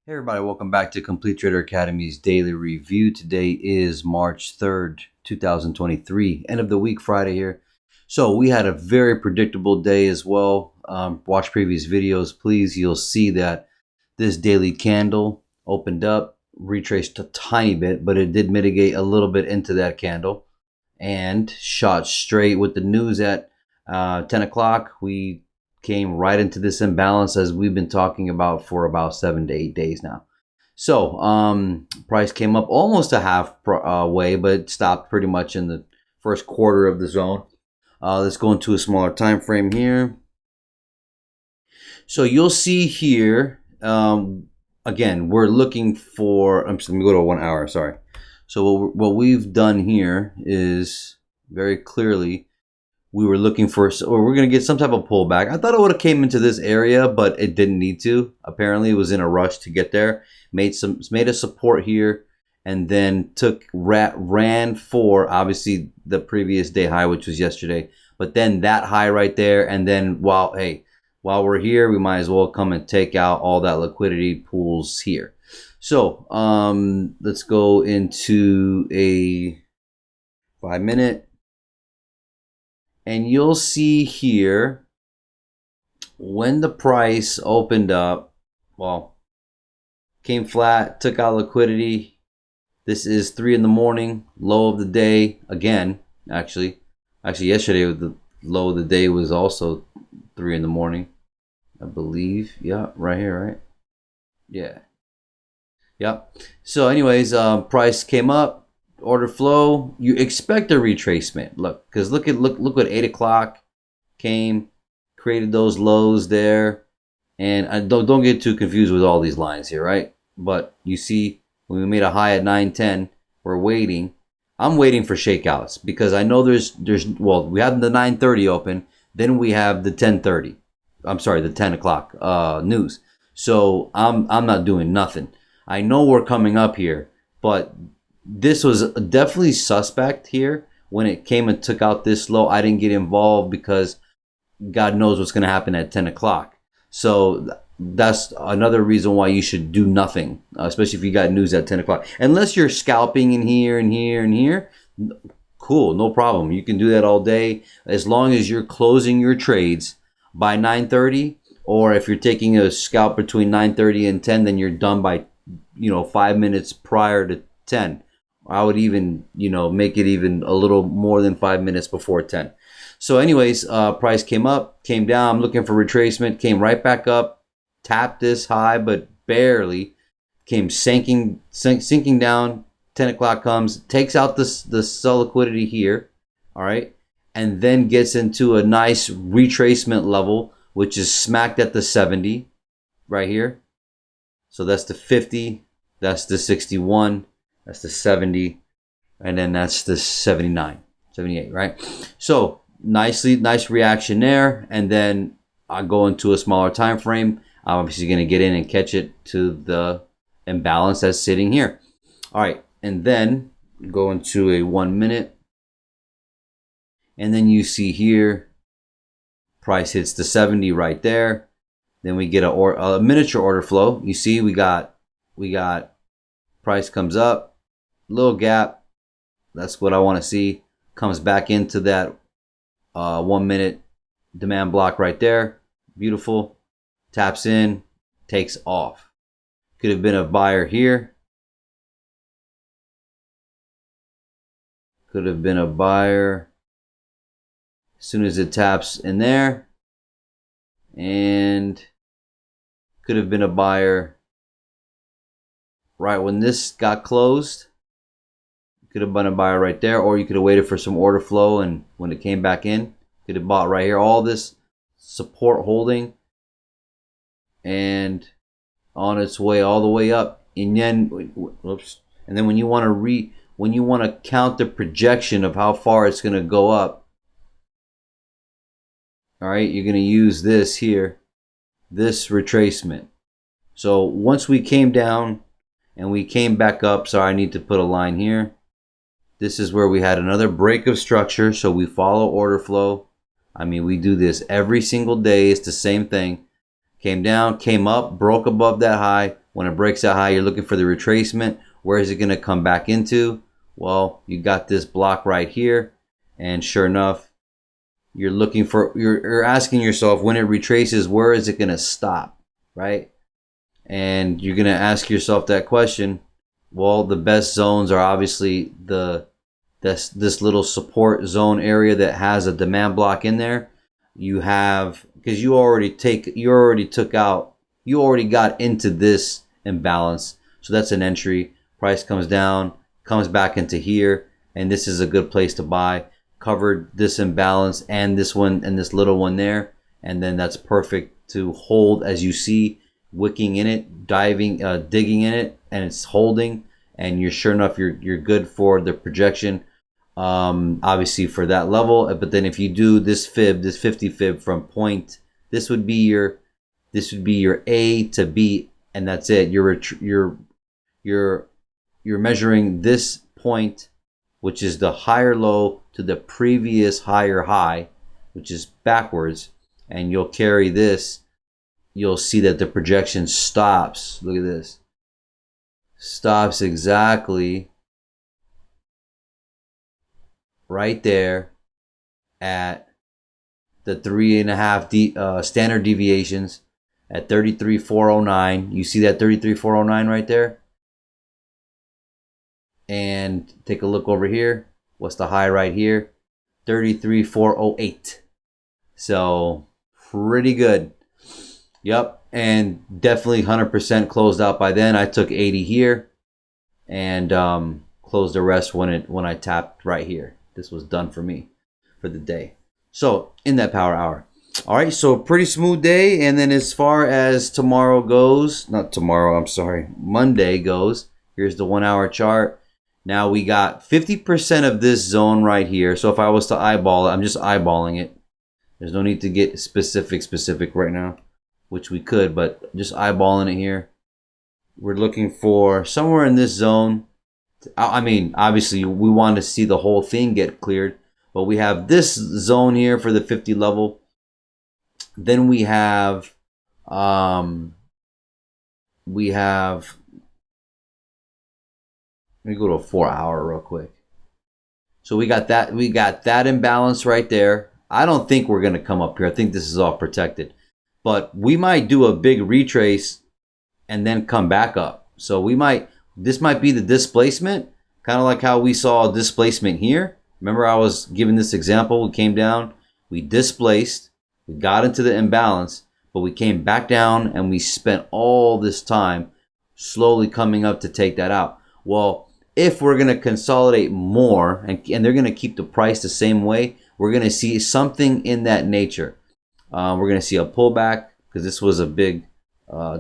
Hey everybody, welcome back to Complete Trader Academy's daily review. Today is March 3rd, 2023, end of the week Friday here. So we had a very predictable day as well. Watch previous videos, please. You'll see that this daily candle opened up, retraced a tiny bit, but it did mitigate a little bit into that candle and shot straight with the news at 10 o'clock. We came right into this imbalance as we've been talking about for about 7 to 8 days now. So price came up almost a half way, but stopped pretty much in the first quarter of the zone. Let's go into a smaller time frame here. So you'll see here, again, we're looking for, let me go to 1 hour, sorry. So what we've done here is very clearly, we were looking for, or we're going to get some type of pullback. I thought it would have came into this area, but it didn't need to. Apparently, it was in a rush to get there. Made a support here, and then ran for obviously the previous day high, which was yesterday. But then that high right there, and then while we're here, we might as well come and take out all that liquidity pools here. So let's go into a 5-minute. And you'll see here, when the price opened up, well, came flat, took out liquidity. This is 3 in the morning, low of the day. Again, actually yesterday the low of the day was also 3 in the morning, I believe. Yeah, right here, right? Yeah. Yep. So anyways, price came up. Order flow, you expect a retracement. Look, because look what 8 o'clock came, created those lows there, and don't get too confused with all these lines here, right? But you see, when we made a high at 9:10, we're waiting. I'm waiting for shakeouts because I know there's well, we have the 9:30 open, then we have the 10:30. I'm sorry, the 10 o'clock news. So I'm not doing nothing. I know we're coming up here, but this was definitely suspect here when it came and took out this low. I didn't get involved because God knows what's going to happen at 10 o'clock. So that's another reason why you should do nothing, especially if you got news at 10 o'clock. Unless you're scalping in here and here and here, cool, no problem. You can do that all day as long as you're closing your trades by 9:30. Or if you're taking a scalp between 9:30 and 10, then you're done by 5 minutes prior to 10. I would even, make it even a little more than 5 minutes before 10. So anyways, price came up, came down. I'm looking for retracement, came right back up, tapped this high, but barely. Came sinking down. 10 o'clock comes, takes out the sell liquidity here, all right, and then gets into a nice retracement level, which is smacked at the 70 right here. So that's the 50, that's the 61. That's the 70, and then that's the 79, 78, right? So nice reaction there, and then I go into a smaller time frame. I'm obviously going to get in and catch it to the imbalance that's sitting here. All right, and then go into a 1 minute, and then you see here, price hits the 70 right there. Then we get a miniature order flow. You see, we got price comes up. Little gap, that's what I want to see. Comes back into that 1 minute demand block right there. Beautiful. Taps in, takes off. Could have been a buyer here. Could have been a buyer as soon as it taps in there. And could have been a buyer right when this got closed. Could have been a buyer right there, or you could have waited for some order flow, and when it came back in, could have bought right here. All this support holding, and on its way all the way up. And then, whoops. And then when you want to count the projection of how far it's going to go up, all right, you're going to use this here, this retracement. So once we came down and we came back up, sorry, I need to put a line here. This is where we had another break of structure, so we follow order flow. I mean, we do this every single day. It's the same thing. came down, came up, broke above that high. When it breaks that high, you're looking for the retracement. Where is it going to come back into? Well, you got this block right here, and sure enough, you're asking yourself, when it retraces, where is it going to stop, right? And you're going to ask yourself that question. Well, the best zones are obviously this little support zone area that has a demand block in there. You have, because you already got into this imbalance, so that's an entry. Price comes down, comes back into here, and this is a good place to buy. Covered this imbalance and this one and this little one there, and then that's perfect to hold. As you see, wicking in it, digging in it, and it's holding, and you're sure enough you're good for the projection, obviously for that level. But then if you do this 50 fib from point, this would be your A to B, and that's it. You're measuring this point, which is the higher low, to the previous higher high, which is backwards, and you'll carry this. You'll see that the projection stops. Look at this. Stops exactly right there at the 3.5 standard deviations at 33,409. You see that 33,409 right there? And take a look over here. What's the high right here? 33,408. So pretty good. Yep. And definitely 100% closed out by then. I took 80 here and closed the rest when I tapped right here. This was done for me for the day. So in that power hour. All right. So pretty smooth day. And then as far as tomorrow goes, not tomorrow, I'm sorry, Monday goes. Here's the 1 hour chart. Now we got 50% of this zone right here. So if I was to eyeball it, I'm just eyeballing it. There's no need to get specific right now, which we could, but just eyeballing it here. We're looking for somewhere in this zone. I mean, obviously we want to see the whole thing get cleared, but we have this zone here for the 50 level. Then we have let me go to a 4 hour real quick. So we got that imbalance right there. I don't think we're going to come up here. I think this is all protected. But we might do a big retrace and then come back up. So this might be the displacement, kind of like how we saw displacement here. Remember I was giving this example. We came down, we displaced, we got into the imbalance, but we came back down and we spent all this time slowly coming up to take that out. Well, if we're going to consolidate more and they're going to keep the price the same way, we're going to see something in that nature. We're going to see a pullback because this was a big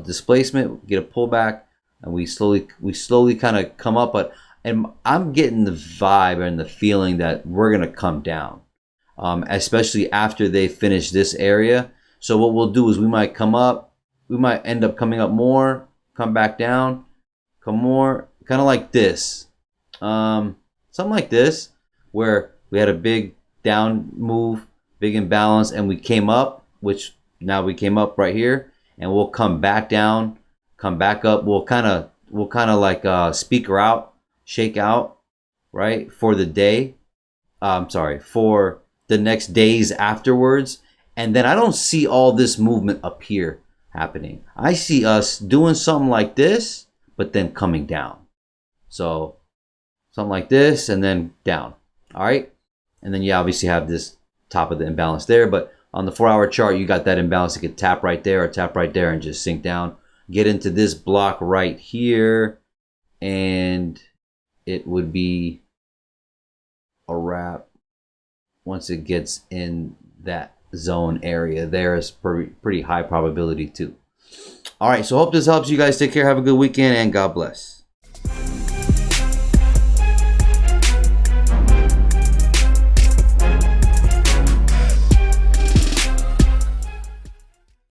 displacement. Get a pullback, and we slowly kind of come up. And I'm getting the vibe and the feeling that we're going to come down, especially after they finish this area. So what we'll do is we might come up, we might end up coming up more, come back down, come more, kind of like this. Something like this, where we had a big down move, big imbalance, and we came up, which now we came up right here, and we'll come back down, come back up. We'll kind of like speaker out, shake out, right, for the day. For the next days afterwards. And then I don't see all this movement up here happening. I see us doing something like this, but then coming down. So something like this and then down. All right. And then you obviously have this top of the imbalance there. But on the 4 hour chart, you got that imbalance. You could tap right there or tap right there and just sink down. Get into this block right here. And it would be a wrap once it gets in that zone area. There is pretty high probability too. All right. So hope this helps you guys. Take care. Have a good weekend and God bless.